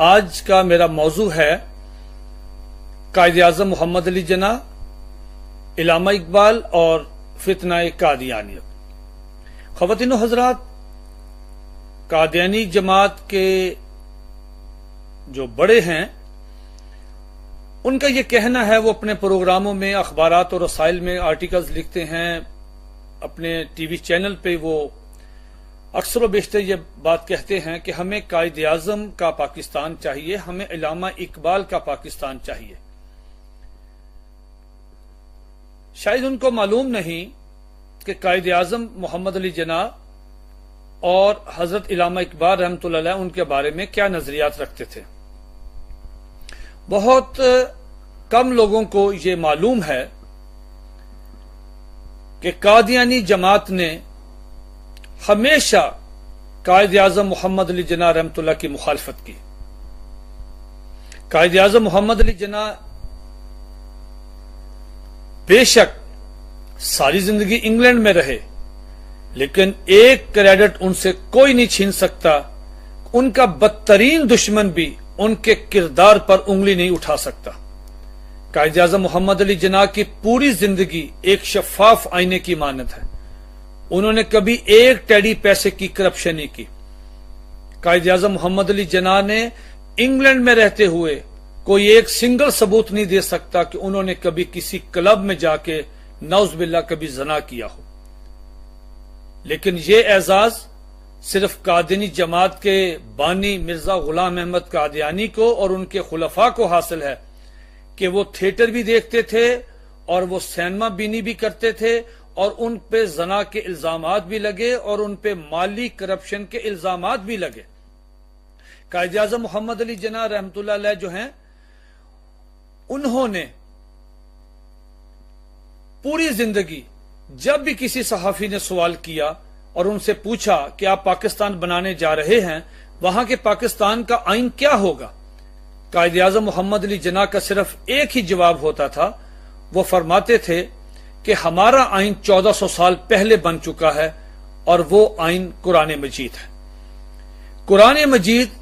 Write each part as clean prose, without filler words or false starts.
آج کا میرا موضوع ہے قائد اعظم محمد علی جناح، علامہ اقبال اور فتنہ قادیانیت۔ خواتین و حضرات، قادیانی جماعت کے جو بڑے ہیں ان کا یہ کہنا ہے، وہ اپنے پروگراموں میں، اخبارات اور رسائل میں آرٹیکلز لکھتے ہیں، اپنے ٹی وی چینل پہ وہ اکثر و بیشتر یہ بات کہتے ہیں کہ ہمیں قائد اعظم کا پاکستان چاہیے، ہمیں علامہ اقبال کا پاکستان چاہیے۔ شاید ان کو معلوم نہیں کہ قائد اعظم محمد علی جناح اور حضرت علامہ اقبال رحمۃ اللہ علیہ ان کے بارے میں کیا نظریات رکھتے تھے۔ بہت کم لوگوں کو یہ معلوم ہے کہ قادیانی جماعت نے ہمیشہ قائد اعظم محمد علی جناح رحمۃ اللہ کی مخالفت کی۔ قائد اعظم محمد علی جناح بے شک ساری زندگی انگلینڈ میں رہے، لیکن ایک کریڈٹ ان سے کوئی نہیں چھین سکتا، ان کا بدترین دشمن بھی ان کے کردار پر انگلی نہیں اٹھا سکتا۔ قائد اعظم محمد علی جناح کی پوری زندگی ایک شفاف آئینے کی مانند ہے، انہوں نے کبھی ایک ٹیڈی پیسے کی کرپشن نہیں کی۔ قائد اعظم محمد علی جناح نے انگلینڈ میں رہتے ہوئے کوئی ایک سنگل ثبوت نہیں دے سکتا کہ انہوں نے کبھی کسی کلب میں جا کے نعوذ باللہ کبھی زنا کیا ہو۔ لیکن یہ اعزاز صرف قادیانی جماعت کے بانی مرزا غلام احمد قادیانی کو اور ان کے خلفاء کو حاصل ہے کہ وہ تھیٹر بھی دیکھتے تھے اور وہ سینما بینی بھی کرتے تھے، اور ان پہ زنا کے الزامات بھی لگے اور ان پہ مالی کرپشن کے الزامات بھی لگے۔ قائد اعظم محمد علی جناح رحمۃ اللہ علیہ جو ہیں، انہوں نے پوری زندگی جب بھی کسی صحافی نے سوال کیا اور ان سے پوچھا کہ آپ پاکستان بنانے جا رہے ہیں، وہاں کے پاکستان کا آئین کیا ہوگا، قائد اعظم محمد علی جناح کا صرف ایک ہی جواب ہوتا تھا۔ وہ فرماتے تھے کہ ہمارا آئین 1400 سال پہلے بن چکا ہے اور وہ آئین قرآن مجید ہے۔ قرآن مجید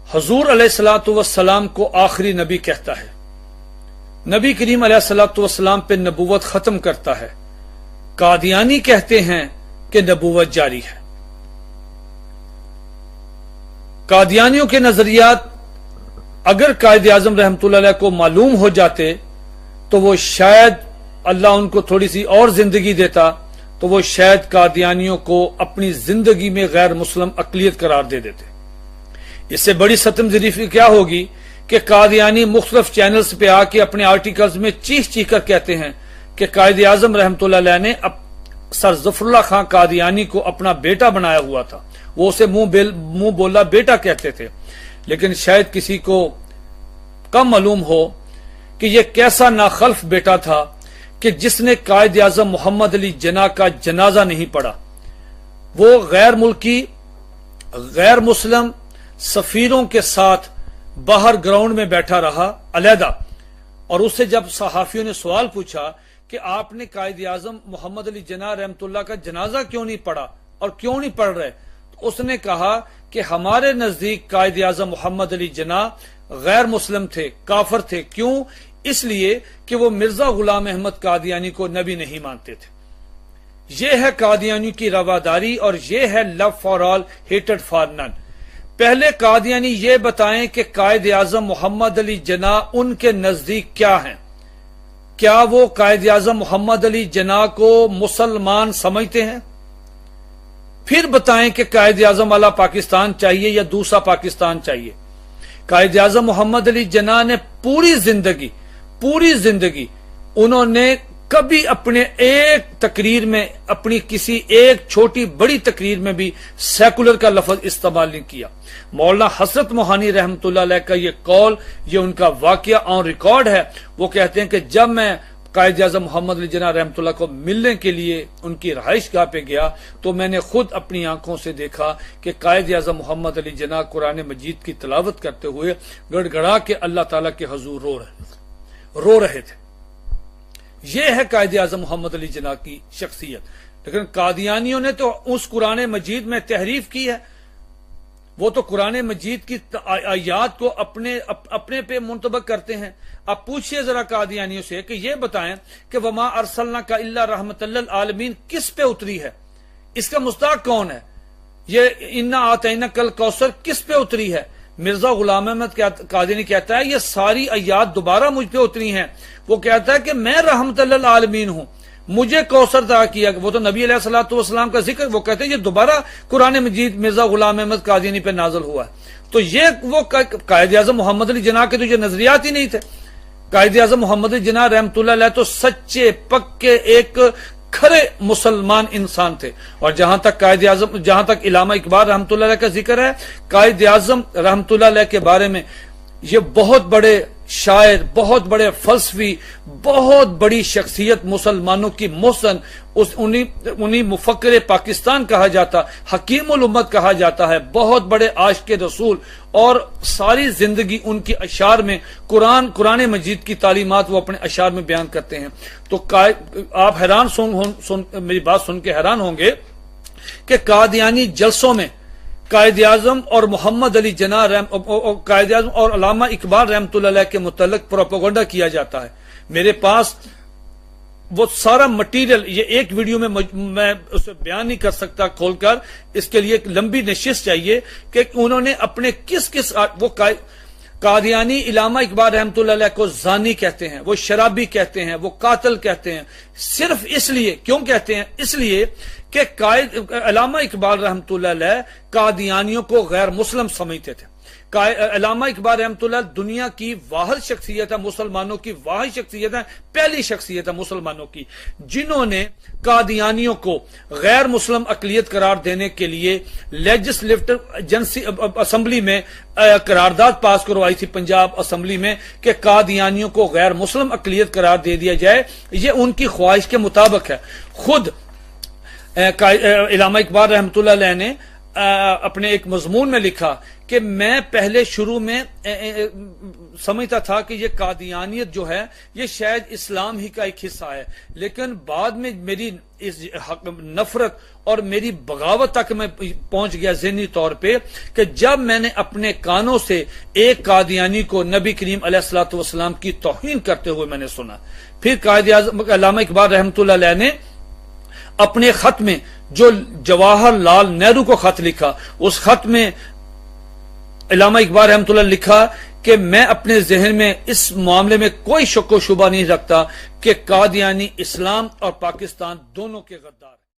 حضور علیہ الصلوۃ والسلام کو آخری نبی کہتا ہے، نبی کریم علیہ الصلوۃ والسلام پہ نبوت ختم کرتا ہے۔ قادیانی کہتے ہیں کہ نبوت جاری ہے۔ قادیانیوں کے نظریات اگر قائد اعظم رحمۃ اللہ علیہ کو معلوم ہو جاتے تو وہ شاید اللہ ان کو تھوڑی سی اور زندگی دیتا تو وہ شاید قادیانیوں کو اپنی زندگی میں غیر مسلم اقلیت قرار دے دیتے۔ اس سے بڑی ستم ظریفی کیا ہوگی کہ قادیانی مختلف چینلز پہ آ کے اپنے آرٹیکلز میں چیخ چیخ کر کہتے ہیں کہ قائد اعظم رحمۃ اللہ علیہ نے سر ظفر اللہ خان قادیانی کو اپنا بیٹا بنایا ہوا تھا، وہ اسے منہ بولا بیٹا کہتے تھے۔ لیکن شاید کسی کو کم معلوم ہو کہ یہ کیسا ناخلف بیٹا تھا کہ جس نے قائد اعظم محمد علی جناح کا جنازہ نہیں پڑھا۔ وہ غیر ملکی، غیر مسلم سفیروں کے ساتھ باہر گراؤنڈ میں بیٹھا رہا علیحدہ، اور اس سے جب صحافیوں نے سوال پوچھا کہ آپ نے قائد اعظم محمد علی جناح رحمۃ اللہ کا جنازہ کیوں نہیں پڑھا اور کیوں نہیں پڑھ رہے، تو اس نے کہا کہ ہمارے نزدیک قائد اعظم محمد علی جناح غیر مسلم تھے، کافر تھے۔ کیوں؟ اس لیے کہ وہ مرزا غلام احمد قادیانی کو نبی نہیں مانتے تھے۔ یہ ہے قادیانی کی رواداری اور یہ ہے love for all hated for none. پہلے قادیانی یہ بتائیں کہ قائد اعظم محمد علی جناح ان کے نزدیک کیا ہیں، کیا وہ قائد اعظم محمد علی جناح کو مسلمان سمجھتے ہیں؟ پھر بتائیں کہ قائد اعظم والا پاکستان چاہیے یا دوسرا پاکستان چاہیے۔ قائد اعظم محمد علی جناح نے پوری زندگی انہوں نے کبھی اپنے ایک تقریر میں، اپنی کسی ایک چھوٹی بڑی تقریر میں بھی سیکولر کا لفظ استعمال نہیں کیا۔ مولانا حسرت موہانی رحمۃ اللہ علیہ کا یہ قول، یہ ان کا واقعہ آن ریکارڈ ہے۔ وہ کہتے ہیں کہ جب میں قائد اعظم محمد علی جناح رحمۃ اللہ کو ملنے کے لیے ان کی رہائش گاہ پہ گیا تو میں نے خود اپنی آنکھوں سے دیکھا کہ قائد اعظم محمد علی جناح قرآن مجید کی تلاوت کرتے ہوئے گڑ گڑا کے اللہ تعالیٰ کے حضور رو رہے تھے۔ یہ ہے قائد اعظم محمد علی جناح کی شخصیت۔ لیکن قادیانیوں نے تو اس قرآن مجید میں تحریف کی ہے، وہ تو قرآن مجید کی آیات کو اپنے پہ منطبق کرتے ہیں. اب پوچھئے ذرا قادیانیوں سے کہ یہ بتائیں کہ وما ارسلناک الا رحمۃ للعالمین کس پہ اتری ہے؟ اس کا مستحق کون ہے؟ یہ انا اعطیناک الکوثر کس پہ اتری ہے؟ مرزا غلام احمد قادینی کہتا ہے یہ ساری آیات دوبارہ مجھ پہ اتری ہیں. وہ کہتا ہے کہ میں رحمت للعالمین ہوں، مجھے کوثر عطا کیا. وہ تو نبی علیہ الصلوۃ والسلام کا ذکر، وہ کہتے ہیں یہ دوبارہ قرآن مجید مرزا غلام احمد قادینی پہ نازل ہوا ہے. تو یہ وہ قائد اعظم محمد علی جناح کے تو یہ نظریات ہی نہیں تھے. قائد اعظم محمد علی جناح رحمۃ اللہ علیہ تو سچے پکے ایک کھرے مسلمان انسان تھے. اور جہاں تک علامہ اقبال رحمۃ اللہ علیہ کا ذکر ہے، قائد اعظم رحمۃ اللہ علیہ کے بارے میں یہ بہت بڑے شاعر، بہت بڑے فلسفی، بہت بڑی شخصیت، مسلمانوں کی محسن، انہی مفکر پاکستان کہا جاتا، حکیم الامت کہا جاتا ہے، بہت بڑے عاشق رسول، اور ساری زندگی ان کی اشعار میں قرآن مجید کی تعلیمات وہ اپنے اشعار میں بیان کرتے ہیں. تو آپ میری بات سن کے حیران ہوں گے کہ قادیانی جلسوں میں قائد اعظم اور محمد علی جناح قائد اعظم اور علامہ اقبال رحمۃ اللہ علیہ کے متعلق پروپیگنڈا کیا جاتا ہے. میرے پاس وہ سارا مٹیریل، یہ ایک ویڈیو میں اسے بیان نہیں کر سکتا کھول کر، اس کے لیے ایک لمبی نشست چاہیے کہ انہوں نے اپنے وہ قادیانی علامہ اقبال رحمۃ اللہ علیہ کو زانی کہتے ہیں، وہ شرابی کہتے ہیں، وہ قاتل کہتے ہیں. صرف اس لیے، کیوں کہتے ہیں؟ اس لیے کہ علامہ اقبال رحمۃ اللہ علیہ قادیانیوں کو غیر مسلم سمجھتے تھے. علامہ اقبال رحمۃ اللہ دنیا کی واحد شخصیت ہے، مسلمانوں کی واحد شخصیت ہے، پہلی شخصیت ہے مسلمانوں کی جنہوں نے قادیانیوں کو غیر مسلم اقلیت قرار دینے کے لیے لیجسلیٹو اسمبلی میں قرارداد پاس کروائی تھی، پنجاب اسمبلی میں، کہ قادیانیوں کو غیر مسلم اقلیت قرار دے دیا جائے. یہ ان کی خواہش کے مطابق ہے. خود علامہ اقبال رحمۃ اللہ علیہ نے اپنے ایک مضمون میں لکھا کہ میں پہلے شروع میں سمجھتا تھا کہ یہ قادیانیت جو ہے یہ شاید اسلام ہی کا ایک حصہ ہے، لیکن بعد میں میری اس نفرت اور میری بغاوت تک میں پہنچ گیا ذہنی طور پہ کہ جب میں نے اپنے کانوں سے ایک قادیانی کو نبی کریم علیہ الصلوۃ والسلام کی توہین کرتے ہوئے میں نے سنا. پھر قائد اعظم علامہ اقبال رحمۃ اللہ علیہ نے اپنے خط میں جو جواہر لال نہرو کو خط لکھا، اس خط میں علامہ اقبال رحمۃ اللہ لکھا کہ میں اپنے ذہن میں اس معاملے میں کوئی شک و شبہ نہیں رکھتا کہ قادیانی اسلام اور پاکستان دونوں کے غدار ہیں.